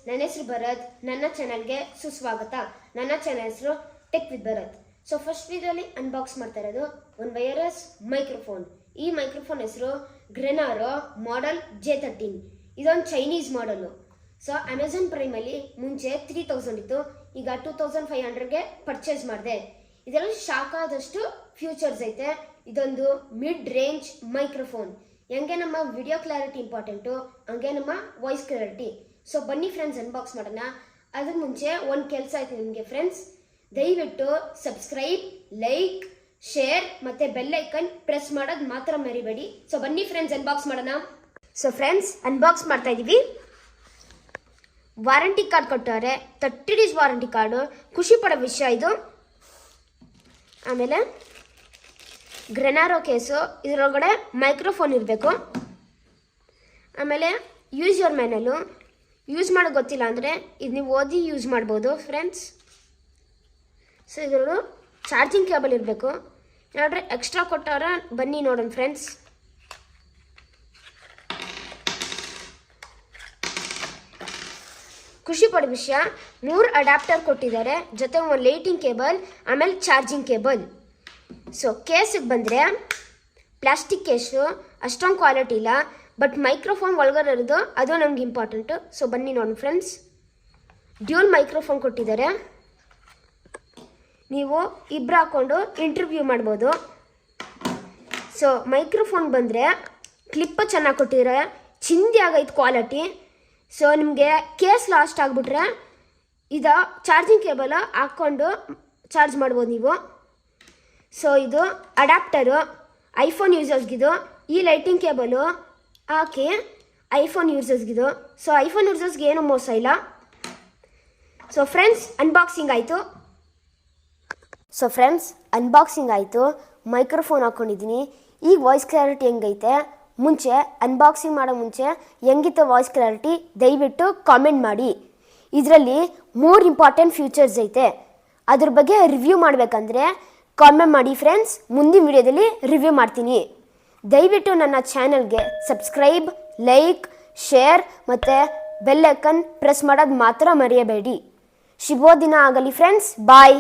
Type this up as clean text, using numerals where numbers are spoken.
ನನ್ನ ಹೆಸರು ಭರತ್. ನನ್ನ ಚಾನಲ್ಗೆ ಸುಸ್ವಾಗತ. ನನ್ನ ಚಾನಲ್ ಹೆಸರು tech with Bharat. So first ವಿಡಿಯೋಲಿ ಅನ್ಬಾಕ್ಸ್ ಮಾಡ್ತಾ ಇರೋದು ಒಂದು ವೈರ್ಲೆಸ್ ಮೈಕ್ರೋಫೋನ್. ಈ ಮೈಕ್ರೋಫೋನ್ ಹೆಸರು ಗ್ರೆನಾರೋ ಮಾಡೆಲ್ J13. ಇದೊಂದು ಚೈನೀಸ್ ಮಾಡೆಲು. ಸೊ ಅಮೆಝಾನ್ ಪ್ರೈಮಲ್ಲಿ ಮುಂಚೆ 3000 ಇತ್ತು, ಈಗ 2500ಗೆ ಪರ್ಚೇಸ್ ಮಾಡಿದೆ. ಇದರಲ್ಲಿ ಸಾಕಾದಷ್ಟು ಫ್ಯೂಚರ್ಸ್ ಐತೆ. ಇದೊಂದು ಮಿಡ್ ರೇಂಜ್ ಮೈಕ್ರೋಫೋನ್. ಹೆಂಗೆ ನಮ್ಮ ವಿಡಿಯೋ ಕ್ಲಾರಿಟಿ ಇಂಪಾರ್ಟೆಂಟು, ಹಂಗೆ ನಮ್ಮ ವಾಯ್ಸ್ ಕ್ಲಾರಿಟಿ. ಸೊ ಬನ್ನಿ ಫ್ರೆಂಡ್ಸ್ ಅನ್ಬಾಕ್ಸ್ ಮಾಡೋಣ. ಅದಕ್ಕೆ ಮುಂಚೆ ಒಂದು ಕೆಲಸ ಆಯ್ತು ನಿಮಗೆ ಫ್ರೆಂಡ್ಸ್, ದಯವಿಟ್ಟು ಸಬ್ಸ್ಕ್ರೈಬ್, ಲೈಕ್, ಶೇರ್ ಮತ್ತು ಬೆಲ್ ಐಕನ್ ಪ್ರೆಸ್ ಮಾಡೋದು ಮಾತ್ರ ಮರಿಬೇಡಿ. ಸೊ ಬನ್ನಿ ಫ್ರೆಂಡ್ಸ್ ಅನ್ಬಾಕ್ಸ್ ಮಾಡೋಣ. ಸೊ ಫ್ರೆಂಡ್ಸ್ ಅನ್ಬಾಕ್ಸ್ ಮಾಡ್ತಾ ಇದ್ದೀವಿ. ವಾರಂಟಿ ಕಾರ್ಡ್ ಕೊಟ್ಟವ್ರೆ, 30 days ವಾರಂಟಿ ಕಾರ್ಡು. ಖುಷಿ ಪಡೋ ವಿಷಯ ಇದು. ಆಮೇಲೆ ಗ್ರೆನಾರೋ ಕೇಸು, ಇದರೊಳಗಡೆ ಮೈಕ್ರೋಫೋನ್ ಇರಬೇಕು. ಆಮೇಲೆ ಯೂಸ್ ಯುವರ್ ಮ್ಯಾನಲು. ಯೂಸ್ ಮಾಡೋದು ಗೊತ್ತಿಲ್ಲ ಅಂದರೆ ಇದು ನೀವು ಓದಿ ಯೂಸ್ ಮಾಡ್ಬೋದು ಫ್ರೆಂಡ್ಸ್. ಸೊ ಇದರಲ್ಲೂ ಚಾರ್ಜಿಂಗ್ ಕೇಬಲ್ ಇರಬೇಕು. ಯಾವ್ದಾದ್ರೆ ಎಕ್ಸ್ಟ್ರಾ ಕೊಟ್ಟವ್ರೆ, ಬನ್ನಿ ನೋಡೋಣ ಫ್ರೆಂಡ್ಸ್. ಖುಷಿ ಪಡೋ ವಿಷಯ, 3 ಅಡ್ಯಾಪ್ಟರ್ ಕೊಟ್ಟಿದ್ದಾರೆ, ಜೊತೆ ಒಂದು ಲೈಟಿಂಗ್ ಕೇಬಲ್, ಆಮೇಲೆ ಚಾರ್ಜಿಂಗ್ ಕೇಬಲ್. ಸೊ ಕೇಸಿಗೆ ಬಂದರೆ ಪ್ಲಾಸ್ಟಿಕ್ ಕೇಸು, ಅಷ್ಟೊಂದು ಕ್ವಾಲಿಟಿ ಇಲ್ಲ, ಬಟ್ ಮೈಕ್ರೋಫೋನ್ ಒಳಗಡೆ ಇರೋದು ಅದು ನಮ್ಗೆ ಇಂಪಾರ್ಟೆಂಟು. ಸೊ ಬನ್ನಿ ನೋಡಿ ಫ್ರೆಂಡ್ಸ್. ಡ್ಯೂಲ್ ಮೈಕ್ರೋಫೋನ್ ಕೊಟ್ಟಿದ್ದಾರೆ. ನೀವು ಇಬ್ಬರು ಹಾಕ್ಕೊಂಡು ಇಂಟರ್ವ್ಯೂ ಮಾಡ್ಬೋದು. ಸೊ ಮೈಕ್ರೋಫೋನ್ ಬಂದರೆ ಕ್ಲಿಪ್ ಚೆನ್ನಾಗಿ ಕೊಟ್ಟಿದ್ದಾರೆ, ಚಿಂದಿ ಆಗೈತೆ ಕ್ವಾಲಿಟಿ. ಸೊ ನಿಮಗೆ ಕೇಸ್ ಲಾಸ್ಟ್ ಆಗಿಬಿಟ್ರೆ ಇದು ಚಾರ್ಜಿಂಗ್ ಕೇಬಲ್ ಹಾಕ್ಕೊಂಡು ಚಾರ್ಜ್ ಮಾಡ್ಬೋದು ನೀವು. ಸೊ ಇದು ಅಡ್ಯಾಪ್ಟರು ಐಫೋನ್ ಯೂಸರ್ಸ್ಗಿದು. ಈ ಲೈಟಿಂಗ್ ಕೇಬಲು ಹಾಕಿ ಐಫೋನ್ ಯೂಸರ್ಸ್ಗಿದು. ಸೊ ಐಫೋನ್ ಯೂಸರ್ಸ್ಗೆ ಏನು ಮೋಸ ಇಲ್ಲ. ಸೊ ಫ್ರೆಂಡ್ಸ್ ಅನ್ಬಾಕ್ಸಿಂಗ್ ಆಯಿತು. ಮೈಕ್ರೋಫೋನ್ ಹಾಕ್ಕೊಂಡಿದ್ದೀನಿ. ಈಗ ವಾಯ್ಸ್ ಕ್ಲಾರಿಟಿ ಹೆಂಗೈತೆ, ಮುಂಚೆ ಅನ್ಬಾಕ್ಸಿಂಗ್ ಮಾಡೋ ಮುಂಚೆ ಹೆಂಗಿತ್ತು ವಾಯ್ಸ್ ಕ್ಲಾರಿಟಿ ದಯವಿಟ್ಟು ಕಾಮೆಂಟ್ ಮಾಡಿ. ಇದರಲ್ಲಿ 3 ಇಂಪಾರ್ಟೆಂಟ್ ಫ್ಯೂಚರ್ಸ್ ಐತೆ. ಅದ್ರ ಬಗ್ಗೆ ರಿವ್ಯೂ ಮಾಡಬೇಕಂದ್ರೆ ಕಾಮೆಂಟ್ ಮಾಡಿ ಫ್ರೆಂಡ್ಸ್. ಮುಂದಿನ ವಿಡಿಯೋದಲ್ಲಿ ರಿವ್ಯೂ ಮಾಡ್ತೀನಿ. ದಯವಿಟ್ಟು ನನ್ನ ಚಾನಲ್ಗೆ ಸಬ್ಸ್ಕ್ರೈಬ್, ಲೈಕ್, ಶೇರ್ ಮತ್ತು ಬೆಲ್ ಐಕನ್ ಪ್ರೆಸ್ ಮಾಡೋದು ಮಾತ್ರ ಮರೆಯಬೇಡಿ. ಶುಭ ದಿನ ಆಗಲಿ ಫ್ರೆಂಡ್ಸ್. ಬಾಯ್.